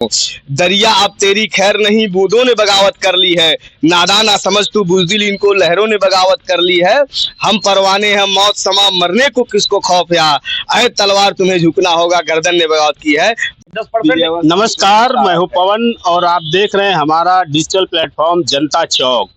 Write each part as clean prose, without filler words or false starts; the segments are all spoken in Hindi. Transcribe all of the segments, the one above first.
दरिया अब तेरी खैर नहीं, बूंदों ने बगावत कर ली है। नादान ना समझ तू बुज़दिल, इनको लहरों ने बगावत कर ली है। हम परवाने हैं मौत समा, मरने को किसको खौफ या, ऐ तलवार तुम्हें झुकना होगा, गर्दन ने बगावत की है। 10%। नमस्कार, मैं हूं पवन और आप देख रहे हैं हमारा डिजिटल प्लेटफॉर्म जनता चौक।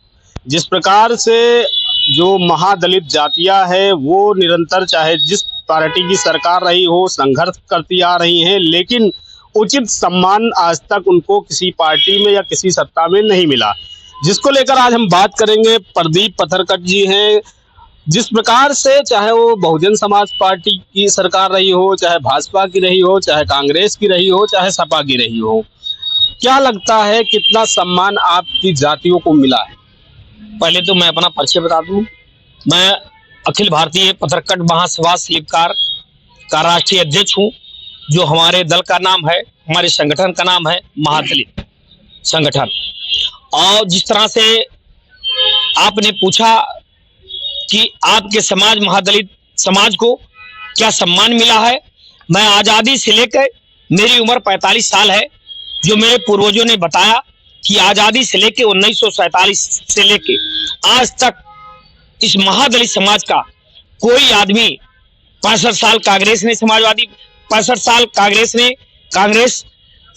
जिस प्रकार से जो महादलित जातियां है वो निरंतर चाहे जिस पार्टी की सरकार रही हो संघर्ष करती आ रही हैं, लेकिन उचित सम्मान आज तक उनको किसी पार्टी में या किसी सत्ता में नहीं मिला, जिसको लेकर आज हम बात करेंगे। प्रदीप पथरकट जी हैं। जिस प्रकार से चाहे वो बहुजन समाज पार्टी की सरकार रही हो, चाहे भाजपा की रही हो, चाहे कांग्रेस की रही हो, चाहे सपा की रही हो, क्या लगता है कितना सम्मान आपकी जातियों को मिला है? पहले तो मैं अपना परिचय बता दूं। मैं अखिल भारतीय पथरकट महासभा स्लिपकार का राष्ट्रीय अध्यक्ष हूं। जो हमारे दल का नाम है, हमारे संगठन का नाम है महादलित संगठन। और जिस तरह से आपने पूछा कि आपके समाज महादलित समाज को क्या सम्मान मिला है, मैं आज़ादी से लेकर, मेरी उम्र 45 साल है, जो मेरे पूर्वजों ने बताया कि आज़ादी से लेकर 1947 से लेके आज तक इस महादलित समाज का कोई आदमी 65 साल कांग्रेस ने समाजवादी 65 साल कांग्रेस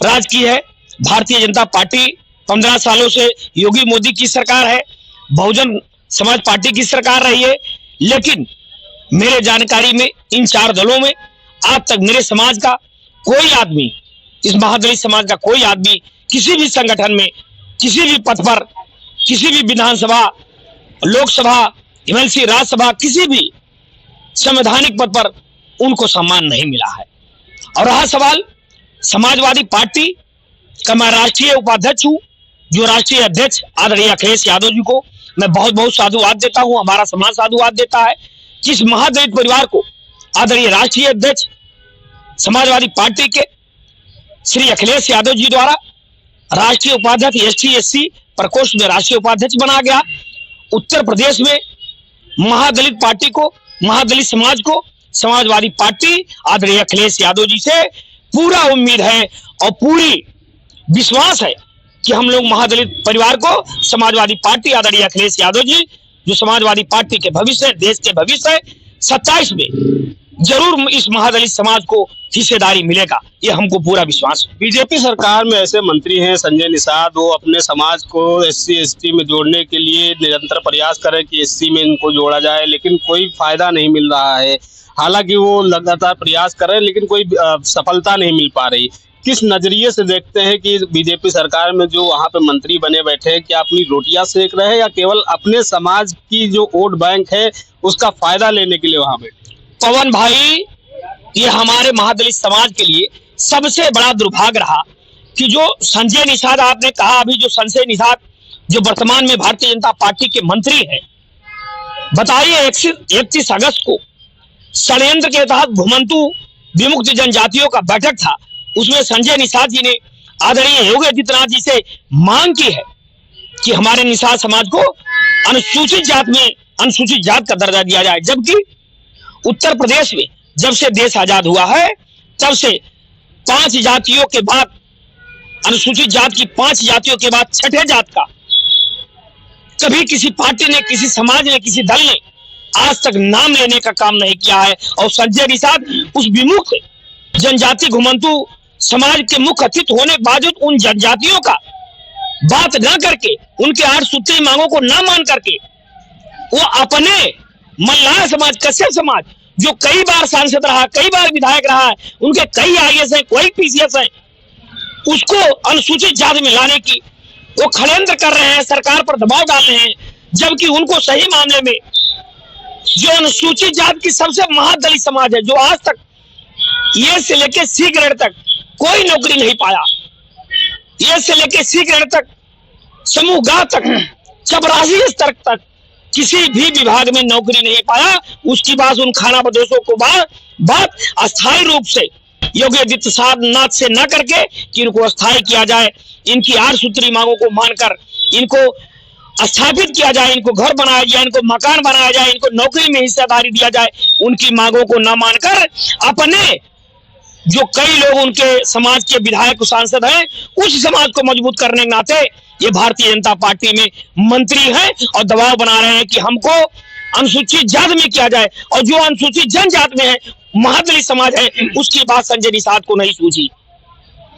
राज की है। भारतीय जनता पार्टी 15 सालों से योगी मोदी की सरकार है, बहुजन समाज पार्टी की सरकार रही है। लेकिन मेरे जानकारी में इन 4 दलों में आज तक मेरे समाज का कोई आदमी, इस महादलित समाज का कोई आदमी किसी भी संगठन में, किसी भी पद पर, किसी भी विधानसभा, लोकसभा, एमएलसी, राज्यसभा, किसी भी संवैधानिक पद पर उनको सम्मान नहीं मिला है। और रहा सवाल समाजवादी पार्टी का, मैं राष्ट्रीय उपाध्यक्ष हूं। जो राष्ट्रीय अध्यक्ष आदरणीय अखिलेश यादव जी को मैं बहुत बहुत साधुवाद देता हूं, हमारा समाज साधुवाद देता है कि इस महादलित परिवार को आदरणीय राष्ट्रीय अध्यक्ष समाजवादी पार्टी के श्री अखिलेश यादव जी द्वारा राष्ट्रीय उपाध्यक्ष एसटी एससी प्रकोष्ठ में राष्ट्रीय उपाध्यक्ष बना गया। उत्तर प्रदेश में महादलित पार्टी को, महादलित समाज को समाजवादी पार्टी आदरणीय अखिलेश यादव जी से पूरा उम्मीद है और पूरी विश्वास है कि हम लोग महादलित परिवार को समाजवादी पार्टी आदरणीय अखिलेश यादव जी, जो समाजवादी पार्टी के भविष्य, देश के भविष्य, 27 में जरूर इस महादलित समाज को हिस्सेदारी मिलेगा, ये हमको पूरा विश्वास है। बीजेपी सरकार में ऐसे मंत्री हैं संजय निषाद, वो अपने समाज को एससी एसटी में जोड़ने के लिए निरंतर प्रयास कर रहे हैं कि एससी में इनको जोड़ा जाए, लेकिन कोई फायदा नहीं मिल रहा है। हालांकि वो लगातार प्रयास कर रहे हैं लेकिन कोई सफलता नहीं मिल पा रही। किस नजरिए से देखते हैं कि बीजेपी सरकार में जो वहाँ पे मंत्री बने बैठे हैं, क्या अपनी रोटियां सेक रहे हैं या केवल अपने समाज की जो वोट बैंक है उसका फायदा लेने के लिए वहाँ बैठे? पवन भाई, ये हमारे महादलित समाज के लिए सबसे बड़ा दुर्भाग्य रहा कि जो संजय निषाद, आपने कहा अभी, जो संजय निषाद जो वर्तमान में भारतीय जनता पार्टी के मंत्री है, बताइए 31 अगस्त को षड्यंत्र के तहत घुमंतु विमुक्त जनजातियों का बैठक था, उसमें संजय निषाद जी ने आदरणीय योगी आदित्यनाथ जी से मांग की है कि हमारे निषाद समाज को अनुसूचित जात में अनुसूचित जात का दर्जा दिया जाए। जबकि उत्तर प्रदेश में जब से देश आजाद हुआ है तब से 5 जातियों के बाद, अनुसूचित जात की 5 जातियों के बाद 6ठे जात का कभी किसी पार्टी ने, किसी समाज ने, किसी दल ने आज तक नाम लेने का काम नहीं किया है। और संजय निषाद उस विमुक्त जनजाति घुमंतु समाज के मुख्य अतिथि होने के बावजूद उन जनजातियों का बात न करके, उनके 8 सूत्री मांगों को न मान करके, वो अपने मल्लाह समाज, कश्यप समाज, जो कई बार सांसद रहा, कई बार विधायक रहा है, उनके कई आईएएस है, कोई पीसीएस है, उसको अनुसूचित जाति में लाने की वो षड्यंत्र कर रहे हैं, सरकार पर दबाव डाल रहे हैं। जबकि उनको सही मामले में जो अनुसूचित जाति की सबसे महादलित समाज है, जो आज तक ये से लेकर सी ग्रेड तक कोई नौकरी नहीं पाया, ये से लेकर सी ग्रेड तक, समूह ग तक, चपरासी स्तर तक किसी भी विभाग में नौकरी नहीं पाया, उसकी बात उन खाना बदोशों को बात अस्थायी रूप से योगी आदित्यनाथ से न करके कि इनको अस्थायी किया जाए, इनकी 8 सूत्री मांगों को मानकर इनको स्थापित किया जाए, इनको घर बनाया जाए, इनको मकान बनाया जाए, इनको नौकरी में हिस्सेदारी दिया जाए, उनकी मांगों को न मानकर अपने जो कई लोग उनके समाज के विधायक सांसद हैं, उस समाज को मजबूत करने के नाते ये भारतीय जनता पार्टी में मंत्री हैं और दबाव बना रहे हैं कि हमको अनुसूचित जाति में किया जाए, और जो अनुसूचित जनजाति में है, महादलित समाज है, उसकी बात संजय निषाद को नहीं सूझी।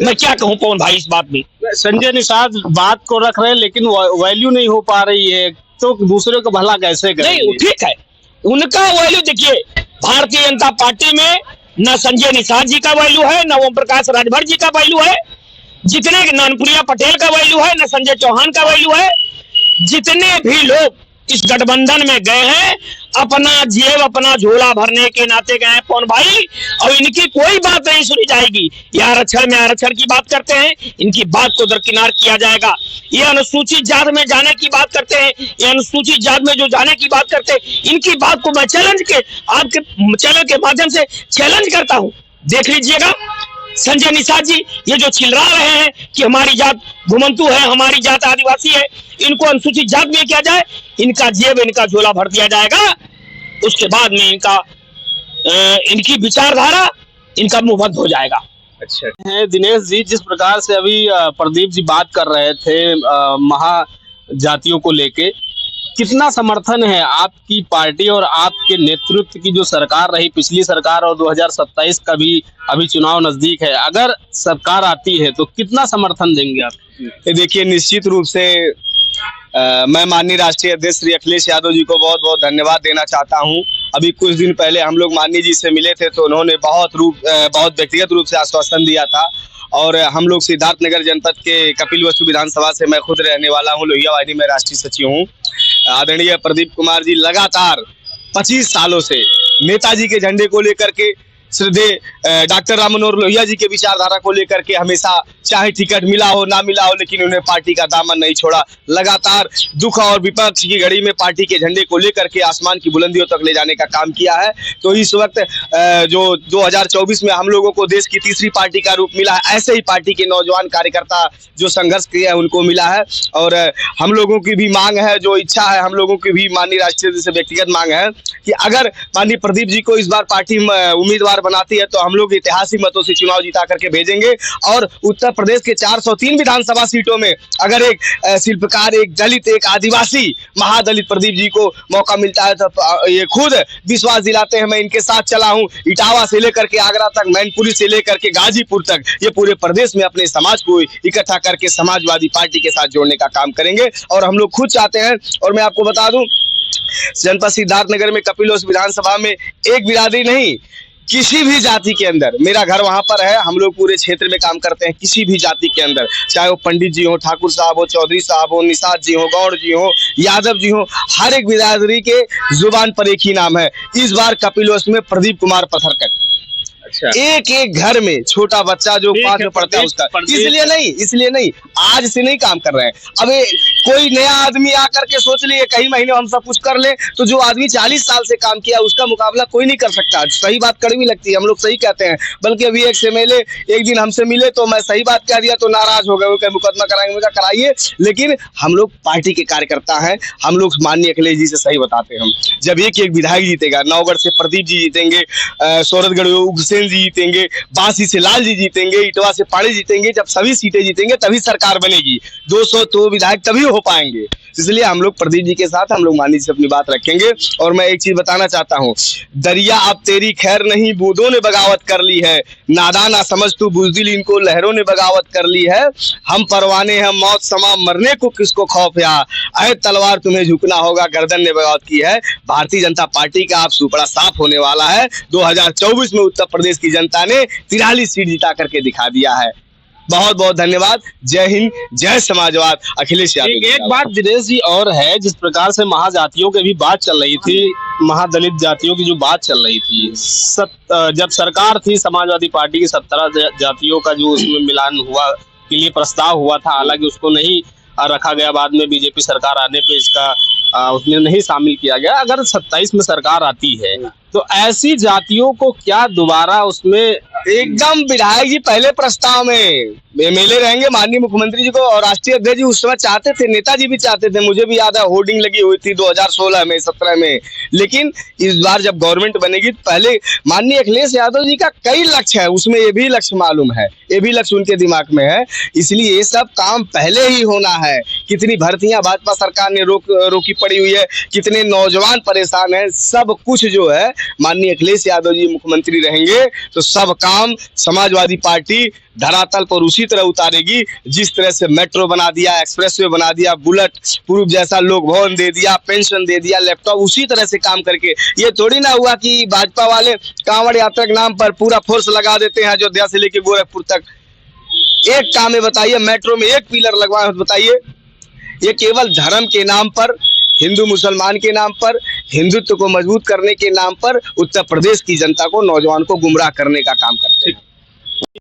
मैं क्या कहूं पवन भाई इस बात में। संजय निषाद बात को रख रहे हैं लेकिन वैल्यू नहीं हो पा रही है, तो दूसरे को भला कैसे करेंगे? नहीं, ठीक है, उनका वैल्यू देखिए, भारतीय जनता पार्टी में न संजय निषाद जी का वैल्यू है, न ओम प्रकाश राजभर जी का वैल्यू है, जितने नैनपुरिया पटेल का वैल्यू है, न संजय चौहान का वैल्यू है। जितने भी लोग इस गठबंधन में गए हैं, अपना जेब अपना झोला भरने के नाते गए हैं पवन भाई, और इनकी कोई बात नहीं सुनी जाएगी। ये आरक्षण में आरक्षण की बात करते हैं, इनकी बात को दरकिनार किया जाएगा। ये अनुसूचित जाति में जाने की बात करते हैं, ये अनुसूचित जाति में जो जाने की बात करते हैं, इनकी बात को मैं चैलेंज के आपके चैनल के माध्यम से चैलेंज करता हूं। देख लीजिएगा संजय निषाद जी ये जो चिल्ला रहे हैं कि हमारी जात घुमंतु है, हमारी जात आदिवासी है, इनको अनुसूचित जाति में किया जाए, इनका जेब इनका झोला भर दिया जाएगा। उसके बाद में इनकी विचारधारा इनका मुंह बंद हो जाएगा। अच्छा है दिनेश जी, जिस प्रकार से अभी प्रदीप जी बात कर रहे थे महाजातियों को लेके, कितना समर्थन है आपकी पार्टी और आपके नेतृत्व की जो सरकार रही पिछली सरकार, और 2027 का भी अभी चुनाव नजदीक है, अगर सरकार आती है तो कितना समर्थन देंगे आप? देखिए, निश्चित रूप से मैं माननीय राष्ट्रीय अध्यक्ष श्री अखिलेश यादव जी को बहुत बहुत धन्यवाद देना चाहता हूं। अभी कुछ दिन पहले हम लोग माननीय जी से मिले थे, तो उन्होंने बहुत व्यक्तिगत रूप से आश्वासन दिया था, और हम लोग सिद्धार्थनगर जनपद के कपिलवस्तु विधानसभा से मैं खुद रहने वाला हूं, लोहिया वाहिनी में राष्ट्रीय सचिव हूं। आदरणीय प्रदीप कुमार जी लगातार 25 सालों से नेताजी के झंडे को लेकर के, श्रद्धेय डॉक्टर राम मनोहर लोहिया जी के विचारधारा को लेकर के हमेशा, चाहे टिकट मिला हो ना मिला हो, लेकिन उन्हें पार्टी का दामन नहीं छोड़ा। लगातार दुख और विपक्ष की घड़ी में पार्टी के झंडे को लेकर के आसमान की बुलंदियों तक ले जाने का काम किया है। तो इस वक्त जो 2024 में हम लोगों को देश की तीसरी पार्टी का रूप मिला है, ऐसे ही पार्टी के नौजवान कार्यकर्ता जो संघर्ष किए हैं उनको मिला है। और हम लोगों की भी मांग है, जो इच्छा है, हम लोगों की भी माननीय राष्ट्रीय से व्यक्तिगत मांग है कि अगर माननीय प्रदीप जी को इस बार पार्टी उम्मीदवार बनाती है तो हम लोग ऐतिहासिक मतों से चुनाव जिता करके भेजेंगे। और उत्तर प्रदेश के 403 विधानसभा सीटों में अगर एक शिल्पकार, एक दलित, एक आदिवासी महादलित प्रदीप जी को मौका मिलता है तो ये खुद विश्वास दिलाते हैं। मैं इनके साथ चला हूं, इटावा से लेकर के आगरा तक, मैनपुरी से लेकर के गाजीपुर तक, ये पूरे प्रदेश में अपने समाज को इकट्ठा करके समाजवादी पार्टी के साथ जोड़ने का काम करेंगे। और हम लोग खुद चाहते हैं, और मैं आपको बता दूं, जनपद सिद्धार्थनगर में कपिलवस्तु विधानसभा में एक बिरादरी नहीं, किसी भी जाति के अंदर, मेरा घर वहां पर है, हम लोग पूरे क्षेत्र में काम करते हैं, किसी भी जाति के अंदर, चाहे वो पंडित जी हो, ठाकुर साहब हो, चौधरी साहब हो, निषाद जी हो, गौड़ जी हो, यादव जी हो, हर एक बिरादरी के जुबान पर एक ही नाम है। इस बार कपिलवस्तु में प्रदीप कुमार पथरकट। अच्छा, एक एक घर में छोटा बच्चा जो 5 में पढ़ता है उसका, इसलिए नहीं आज से नहीं काम कर रहे हैं। अब कोई नया आदमी आकर के सोच ले कई महीने हम सब कुछ कर ले, तो जो आदमी 40 साल से काम किया उसका मुकाबला कोई नहीं कर सकता। सही बात कड़वी लगती है, हम लोग सही कहते हैं। बल्कि अभी एक एमएलए एक दिन हमसे मिले तो मैं सही बात कह दिया तो नाराज हो गए, वो कहे मुकदमा कराएंगे, कराइए। लेकिन हम लोग पार्टी के कार्यकर्ता हैं, हम लोग माननीय अखिलेश जी से सही बताते हैं। हम जब एक एक विधायक जीतेगा, नौगढ़ से प्रदीप जी जीतेंगे, सोरठगढ़ उगसेन जी जीतेंगे, बांसी से लाल जी जीतेंगे, इटवा से पाड़ी जीतेंगे, जब सभी सीटें जीतेंगे तभी सरकार बनेगी। 200 तो विधायक तभी हो पाएंगे। इसलिए हम लोग प्रदीप जी के साथ, हम लोग माननीय से अपनी बात रखेंगे। और मैं एक चीज बताना चाहता हूँ, दरिया अब तेरी खैर नहीं, बूंदों ने बगावत कर ली है, नादान ना समझ तू बुज़दिल, इनको लहरों ने बगावत कर ली है। हम परवाने हैं मौत समा, मरने को किसको खौफ या, ऐ तलवार तुम्हें झुकना होगा, गर्दन ने बगावत की है। भारतीय जनता पार्टी का आप सुपड़ा साफ होने वाला है। 2024 में उत्तर प्रदेश की जनता ने 43 सीट जिता करके दिखा दिया है। बहुत बहुत धन्यवाद। जय हिंद, जय समाजवाद। अखिलेश यादव। एक बात दिनेश जी और है, जिस प्रकार से महाजातियों की भी बात चल रही थी, महादलित जातियों की जो बात चल रही थी, जब सरकार थी समाजवादी पार्टी की 17 जातियों का जो उसमें मिलान हुआ के लिए प्रस्ताव हुआ था, हालांकि उसको नहीं रखा गया। बाद में बीजेपी सरकार आने पे इसका उसमें नहीं शामिल किया गया। अगर 27 में सरकार आती है तो ऐसी जातियों को क्या दोबारा उसमें एकदम विधायक जी पहले प्रस्ताव में एमएलए रहेंगे माननीय मुख्यमंत्री जी को और राष्ट्रीय अध्यक्ष जी उस समय चाहते थे, नेताजी भी चाहते थे, मुझे भी याद है होर्डिंग लगी हुई थी 2016 में 17 में। लेकिन इस बार जब गवर्नमेंट बनेगी तो पहले माननीय अखिलेश यादव जी का कई लक्ष्य है, उसमें ये भी लक्ष्य मालूम है, ये भी लक्ष्य उनके दिमाग में है, इसलिए ये सब काम पहले ही होना है। कितनी भर्तियां भाजपा सरकार ने रोकी पड़ी हुई है, कितने नौजवान परेशान हैं, सब कुछ जो है माननीय अखिलेश यादव जी मुख्यमंत्री रहेंगे तो सब काम समाजवादी पार्टी धरातल पर उसी तरह उतारेगी। जिस तरह से मेट्रो बना दिया, एक्सप्रेसवे बना दिया, बुलेट प्रूफ जैसा लोक भवन दे दिया, पेंशन दे दिया, लैपटॉप, उसी तरह से काम करके। ये थोड़ी ना हुआ कि भाजपा वाले कांवड़ यात्रा के नाम पर पूरा फोर्स लगा देते हैं अयोध्या से लेकर गोरखपुर तक। एक काम है बताइए, मेट्रो में एक पिलर लगवाए बताइए। ये केवल धर्म के नाम पर, हिंदू मुसलमान के नाम पर, हिंदुत्व को मजबूत करने के नाम पर उत्तर प्रदेश की जनता को, नौजवान को गुमराह करने का काम करते हैं।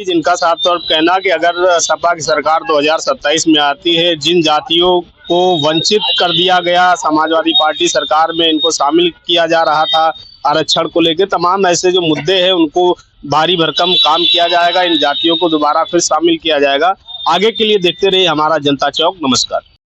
जिनका साफ तौर पर कहना कि अगर सपा की सरकार 2027 में आती है, जिन जातियों को वंचित कर दिया गया, समाजवादी पार्टी सरकार में इनको शामिल किया जा रहा था आरक्षण को लेकर, तमाम ऐसे जो मुद्दे हैं उनको भारी भरकम काम किया जाएगा, इन जातियों को दोबारा फिर शामिल किया जाएगा। आगे के लिए देखते रहिए हमारा जनता चौक। नमस्कार।